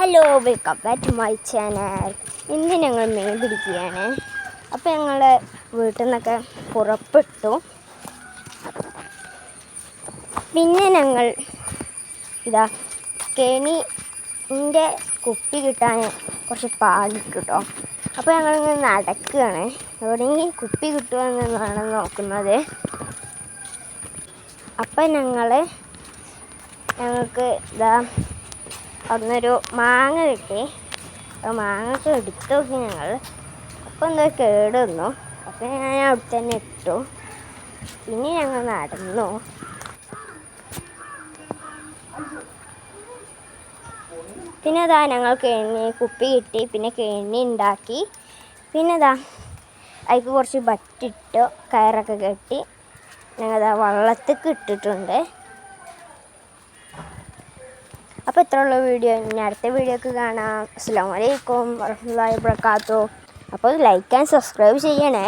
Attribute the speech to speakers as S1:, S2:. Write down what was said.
S1: Hello, welcome back to my channel. ഇന്ന് ഞങ്ങൾ മീൻ പിടിക്കുകയാണ്. അപ്പോൾ ഞങ്ങൾ വീട്ടിൽ നിന്നൊക്കെ പുറപ്പെട്ടു. പിന്നെ ഞങ്ങൾ ഇതാ കെണിൻ്റെ കുപ്പി കിട്ടാൻ കുറച്ച് പാടിട്ട് കേട്ടോ. അപ്പോൾ ഞങ്ങളിങ്ങനെ നടക്കുകയാണ്. എവിടെയെങ്കിലും കുപ്പി കിട്ടുമെന്നാണ് നോക്കുന്നത്. അപ്പം ഞങ്ങൾക്ക് ഇതാ അവിടുന്നൊരു മാങ്ങ കിട്ടി. മാങ്ങയൊക്കെ എടുത്തു നോക്കി ഞങ്ങൾ. അപ്പോൾ എന്തോ കേട് വന്നു. അപ്പോൾ ഞാൻ അവിടെ തന്നെ ഇട്ടു. പിന്നെ ഞങ്ങൾ നടന്നു. പിന്നെ അതാ ഞങ്ങൾ കുപ്പി കിട്ടി. പിന്നെ കെണി ഉണ്ടാക്കി. പിന്നെ അതാ അതിക്ക് കുറച്ച് ബറ്റിട്ടു കയറൊക്കെ കെട്ടി ഞങ്ങളതാ വള്ളത്തേക്ക് ഇട്ടിട്ടുണ്ട്. അപ്പോൾ ഇത്രയുള്ള വീഡിയോ. ഇനി അടുത്ത വീഡിയോക്ക് കാണാം. അസ്സലാമു അലൈക്കും വറഹ്മത്തുള്ളാഹി വബറകാതുഹു. അപ്പോൾ ലൈക്ക് ആൻഡ് സബ്സ്ക്രൈബ് ചെയ്യണേ.